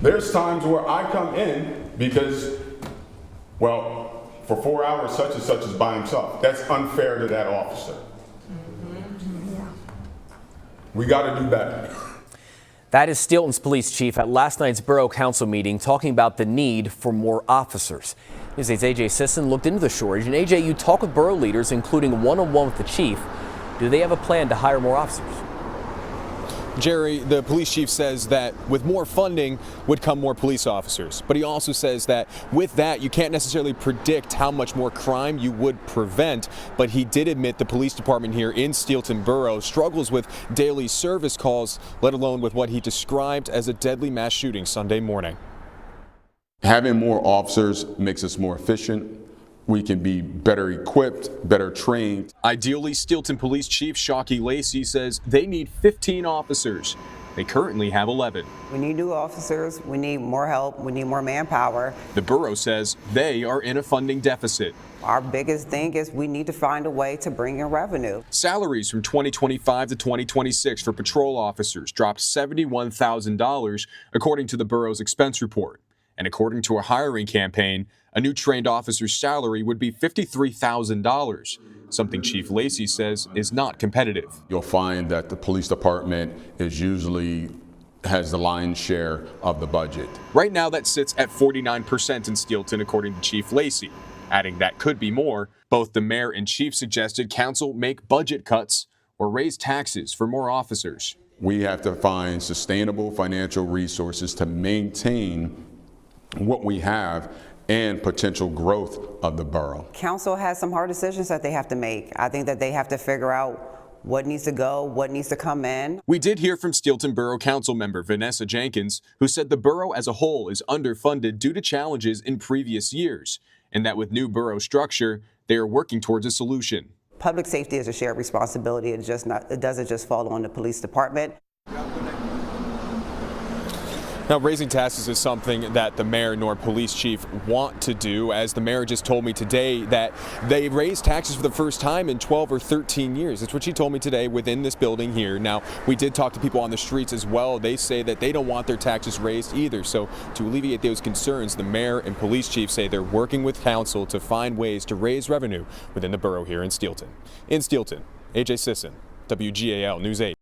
There's times where I come in because, well, for 4 hours such and such is by himself. That's unfair to that officer. We got to do better. That is Steelton's police chief at last night's Borough Council meeting talking about the need for more officers. News 8's AJ Sisson looked into the shortage. And AJ, you talk with borough leaders, including one-on-one with the chief. Do they have a plan to hire more officers? Jerry, the police chief says that with more funding would come more police officers. But he also says that with that, you can't necessarily predict how much more crime you would prevent. But he did admit the police department here in Steelton Borough struggles with daily service calls, let alone with what he described as a deadly mass shooting Sunday morning. Having more officers makes us more efficient. We can be better equipped, better trained. Ideally, Steelton Police Chief Shockey Lacey says they need 15 officers. They currently have 11. We need new officers, we need more help, we need more manpower. The borough says they are in a funding deficit. Our biggest thing is we need to find a way to bring in revenue. Salaries from 2025 to 2026 for patrol officers dropped $71,000, according to the borough's expense report. And according to a hiring campaign, a new trained officer's salary would be $53,000, something Chief Lacey says is not competitive. You'll find that the police department has the lion's share of the budget. Right now, that sits at 49% in Steelton, according to Chief Lacey, adding that could be more. Both the mayor and chief suggested council make budget cuts or raise taxes for more officers. We have to find sustainable financial resources to maintain what we have and potential growth of the borough. Council has some hard decisions that they have to make. I think that they have to figure out what needs to go, what needs to come in. We did hear from Steelton Borough Council member Vanessa Jenkins, who said the borough as a whole is underfunded due to challenges in previous years, and that with new borough structure, they are working towards a solution. Public safety is a shared responsibility. It doesn't just fall on the police department. Now, raising taxes is something that the mayor nor police chief want to do, as the mayor just told me today that they raised taxes for the first time in 12 or 13 years. That's what she told me today within this building here. Now, we did talk to people on the streets as well. They say that they don't want their taxes raised either. So to alleviate those concerns, the mayor and police chief say they're working with council to find ways to raise revenue within the borough here in Steelton. In Steelton, AJ Sisson, WGAL News 8.